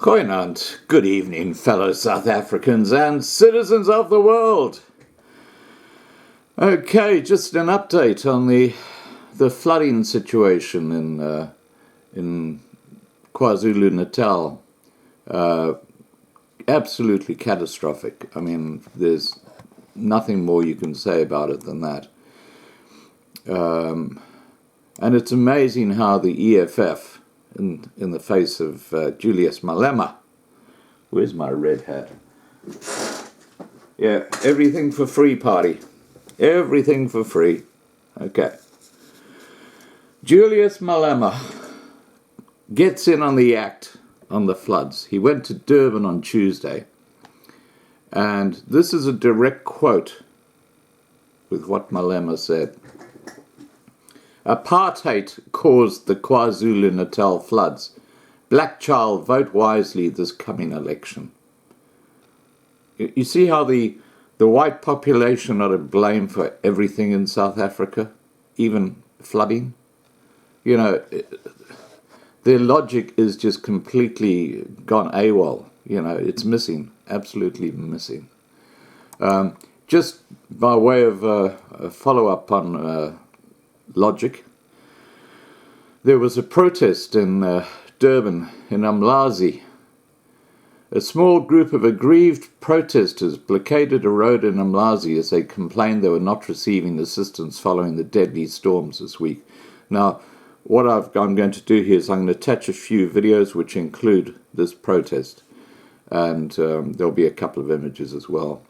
Koinant, good evening, fellow South Africans and citizens of the world. Okay, just an update on the flooding situation in Kwazulu Natal. Absolutely catastrophic. I mean, there's nothing more you can say about it than that. And it's amazing how the EFF, in the face of Julius Malema, where's my red hat? Yeah, everything for free party. Everything for free. Okay. Julius Malema gets in on the act on the floods. He went to Durban on Tuesday. And this is a direct quote with what Malema said. Apartheid caused the Kwazulu Natal floods. Black child, vote wisely this coming election. You see how the white population are to blame for everything in South Africa, even flooding? You know, their logic is just completely gone AWOL. You know, it's missing, absolutely missing. Just by way of a follow-up on logic, there was a protest in Durban, in Umlazi. A small group of aggrieved protesters blockaded a road in Umlazi as they complained they were not receiving assistance following the deadly storms this week. Now, what I'm going to do here is I'm going to attach a few videos which include this protest, and there'll be a couple of images as well.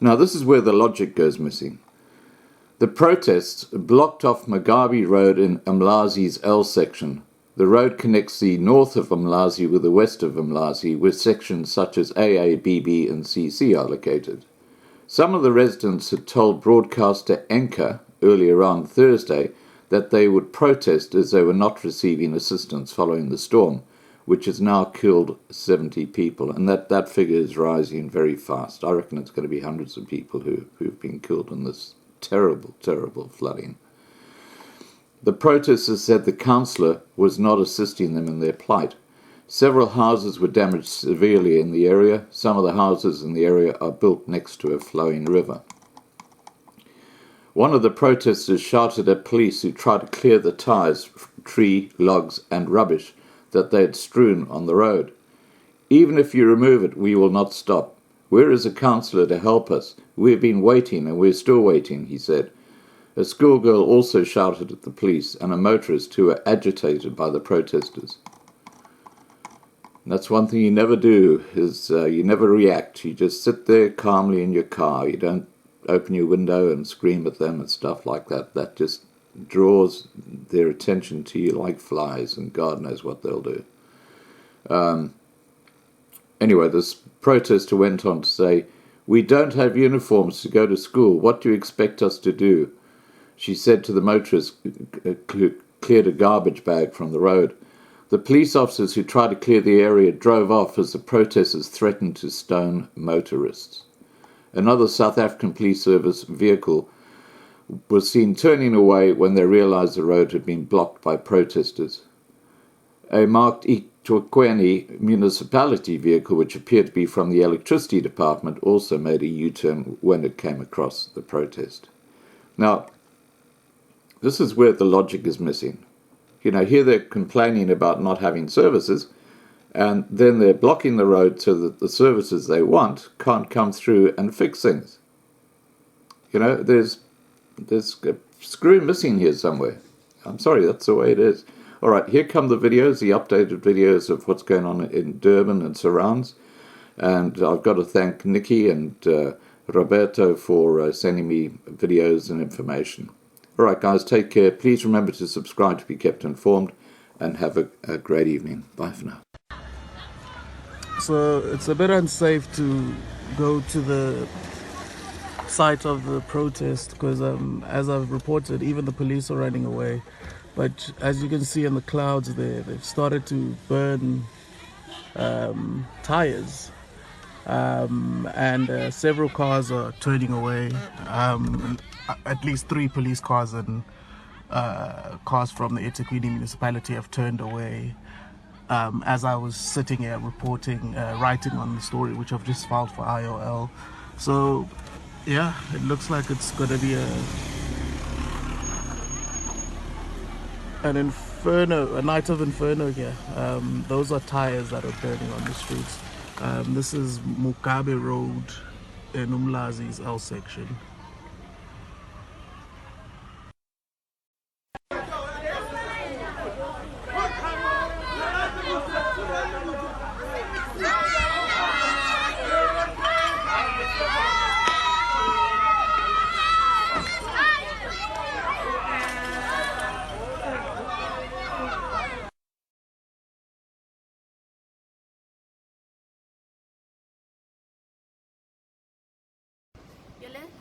Now, this is where the logic goes missing. The protests blocked off Mugabe Road in Umlazi's L section. The road connects the north of Umlazi with the west of Umlazi, where sections such as AA, BB and CC are located. Some of the residents had told broadcaster Anchor earlier on Thursday that they would protest as they were not receiving assistance following the storm, which has now killed 70 people, and that figure is rising very fast. I reckon it's going to be hundreds of people who've been killed in this terrible, terrible flooding. The protesters said the councillor was not assisting them in their plight. Several houses were damaged severely in the area. Some of the houses in the area are built next to a flowing river. One of the protesters shouted at police who tried to clear the ties, tree, logs and rubbish that they had strewn on the road. Even if you remove it, we will not stop. Where is a councillor to help us? We have been waiting and we're still waiting, he said. A schoolgirl also shouted at the police and a motorist who were agitated by the protesters. And that's one thing you never do, is you never react. You just sit there calmly in your car. You don't open your window and scream at them and stuff like that. That just draws their attention to you like flies, and God knows what they'll do. Anyway, this protester went on to say, "We don't have uniforms to go to school. What do you expect us to do?" She said to the motorist who cleared a garbage bag from the road. The police officers who tried to clear the area drove off as the protesters threatened to stone motorists. Another South African police service vehicle was seen turning away when they realized the road had been blocked by protesters. A marked eThekwini municipality vehicle, which appeared to be from the electricity department, also made a U-turn when it came across the protest. Now, this is where the logic is missing. You know, here they're complaining about not having services, and then they're blocking the road so that the services they want can't come through and fix things. You know, there's a screw missing here somewhere. I'm sorry, that's the way it is. All right, here come the videos, the updated videos of what's going on in Durban and surrounds. And I've got to thank Nikki and Roberto for sending me videos and information. All right, guys, take care. Please remember to subscribe to be kept informed, and have a great evening. Bye for now. So it's a bit unsafe to go to the site of the protest because, as I've reported, even the police are running away. But as you can see in the clouds there, they've started to burn tires, and several cars are turning away. At least 3 police cars and cars from the eThekwini municipality have turned away. As I was sitting here reporting, writing on the story, which I've just filed for IOL. So, yeah, it looks like it's going to be an inferno, a night of inferno here. Those are tires that are burning on the streets. This is Mugabe Road in Umlazi's L section.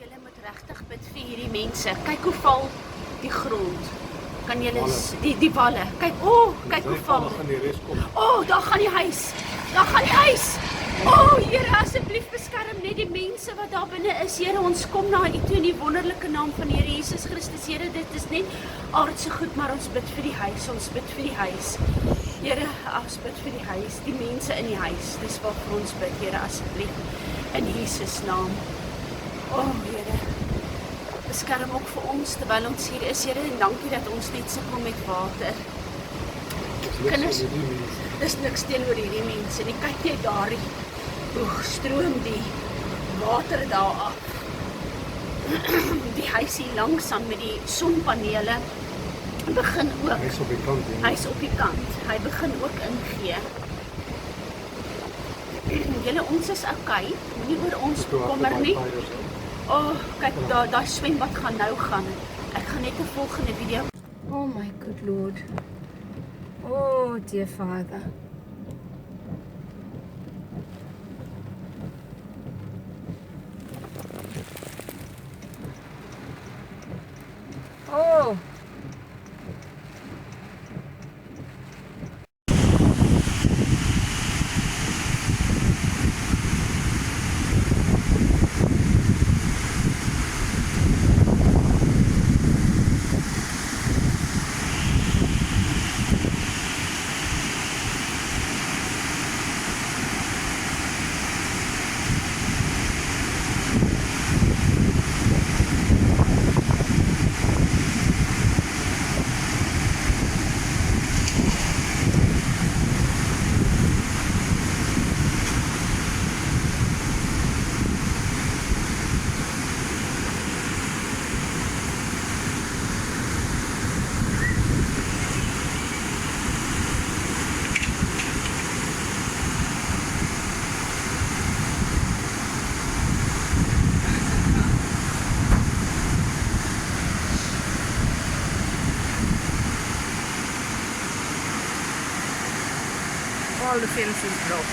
Julle moet regtig bid vir hierdie mense. Kyk hoe val die grond. Kan julle die walle. Kyk, kyk hoe val. Daar gaan die huis. Daar gaan die huis. Here, asseblief beskerm net die mense wat daar binne is. Here, ons kom na U toe in die wonderlike naam van Here Jesus Christus. Here, dit is net aardse goed, maar ons bid vir die huis. Ons bid vir die huis. Here, ons bid vir die huis, die mense in die huis. Dis wat ons bid, Here, asseblief in Jesus naam. Here, beskerm ook vir ons terwyl ons hier is, Here, en dankie dat ons net sukkel met water. Kinders, dis niks teenoor hierdie mense nie. Kyk net daar, hoe stroom die water daar af. Die huis hier langsaan met die sonpanele begin ook. Hy's op die kant. Hy begin ook ingee. Julle, ons is okay. Moenie oor ons bekommer nie. Kyk, daar swembad gaan nou gaan. Ek gaan net 'n volgende video. Oh my good Lord. Oh dear Father. Oh. All the fences broke.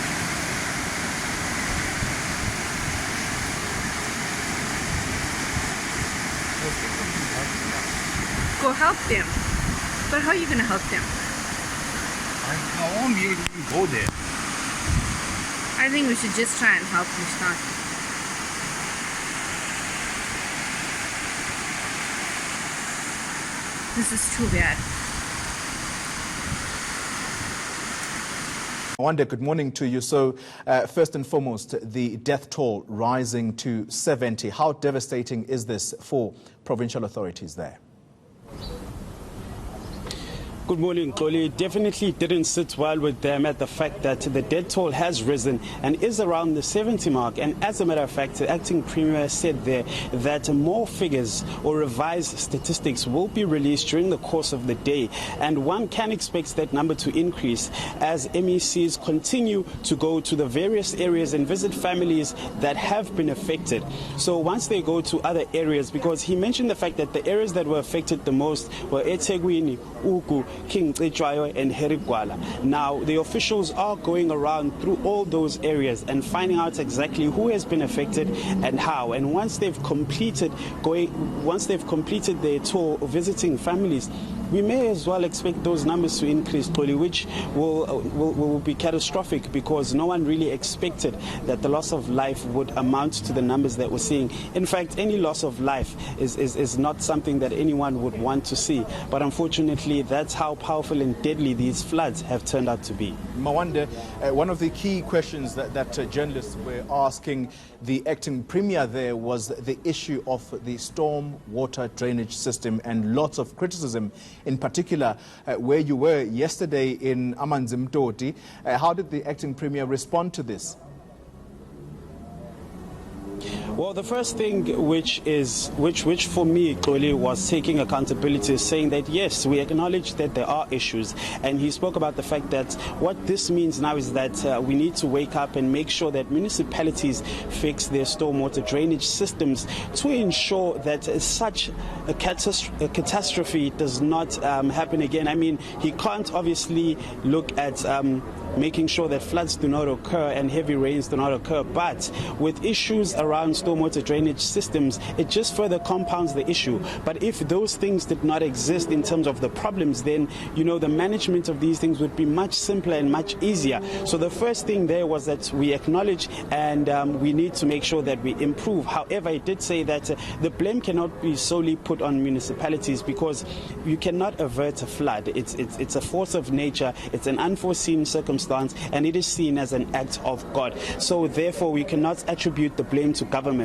Go help them. But how are you going to help them? I won't be able to even go there. I think we should just try and help you start. This is too bad. Wanda, good morning to you. So, first and foremost, the death toll rising to 70. How devastating is this for provincial authorities there? Good morning, Xoli. It definitely didn't sit well with them at the fact that the death toll has risen and is around the 70 mark. And as a matter of fact, the acting premier said there that more figures or revised statistics will be released during the course of the day. And one can expect that number to increase as MECs continue to go to the various areas and visit families that have been affected. So once they go to other areas, because he mentioned the fact that the areas that were affected the most were eThekwini, Ugu, King Cetshwayo and Herigwala. Now, the officials are going around through all those areas and finding out exactly who has been affected and how. And once they've completed their tour of visiting families, we may as well expect those numbers to increase, which will be catastrophic, because no one really expected that the loss of life would amount to the numbers that we're seeing. In fact, any loss of life is not something that anyone would want to see. But unfortunately, that's how powerful and deadly these floods have turned out to be. Mawande, one of the key questions that journalists were asking the acting premier there was the issue of the storm water drainage system, and lots of criticism, in particular where you were yesterday in Amanzimtoti. How did the acting premier respond to this? Well, the first thing which for me, Xoli, was taking accountability, is saying that yes, we acknowledge that there are issues, and he spoke about the fact that what this means now is that we need to wake up and make sure that municipalities fix their stormwater drainage systems to ensure that such a catastrophe does not happen again. I mean, he can't obviously look at making sure that floods do not occur and heavy rains do not occur, but with issues around stormwater drainage systems, it just further compounds the issue. But if those things did not exist in terms of the problems, then, you know, the management of these things would be much simpler and much easier. So the first thing there was that we acknowledge and we need to make sure that we improve. However, it did say that the blame cannot be solely put on municipalities, because you cannot avert a flood. It's a force of nature, it's an unforeseen circumstance, and it is seen as an act of God. So therefore, we cannot attribute the blame to government.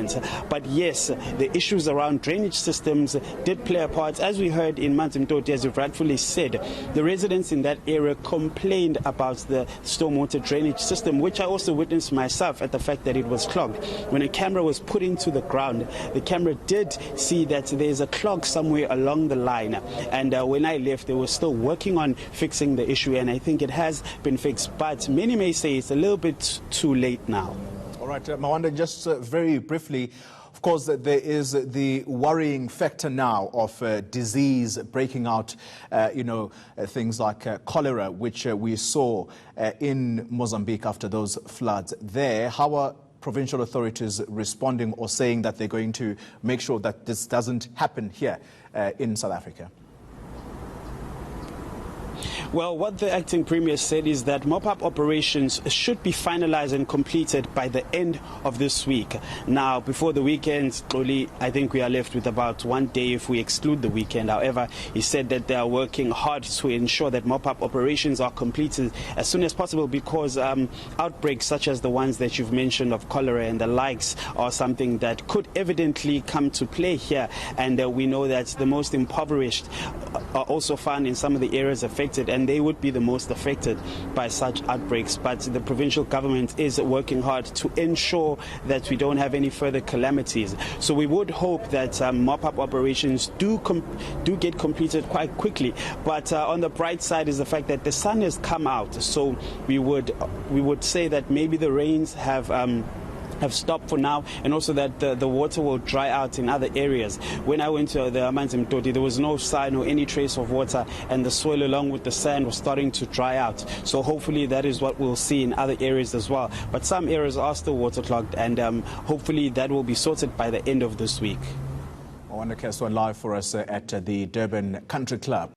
But yes, the issues around drainage systems did play a part. As we heard in Manzimtoti, as you've rightfully said, the residents in that area complained about the stormwater drainage system, which I also witnessed myself at the fact that it was clogged. When a camera was put into the ground, the camera did see that there's a clog somewhere along the line. And when I left, they were still working on fixing the issue, and I think it has been fixed. But many may say it's a little bit too late now. All right, Mawande, just very briefly, of course, there is the worrying factor now of disease breaking out, things like cholera, which we saw in Mozambique after those floods there. How are provincial authorities responding or saying that they're going to make sure that this doesn't happen here in South Africa? Well, what the acting premier said is that mop-up operations should be finalized and completed by the end of this week. Now, before the weekend, Xoli, I think we are left with about 1 day if we exclude the weekend. However, he said that they are working hard to ensure that mop-up operations are completed as soon as possible, because outbreaks such as the ones that you've mentioned of cholera and the likes are something that could evidently come to play here. And we know that the most impoverished are also found in some of the areas affected, and they would be the most affected by such outbreaks. But the provincial government is working hard to ensure that we don't have any further calamities. So we would hope that mop-up operations do get completed quite quickly. But on the bright side is the fact that the sun has come out. So we would say that maybe the rains have stopped for now, and also that the water will dry out in other areas. When I went to the Amanzimtoti, there was no sign or any trace of water, and the soil along with the sand was starting to dry out. So hopefully that is what we'll see in other areas as well. But some areas are still waterlogged, and hopefully that will be sorted by the end of this week. Mawande Keswan live for us at the Durban Country Club.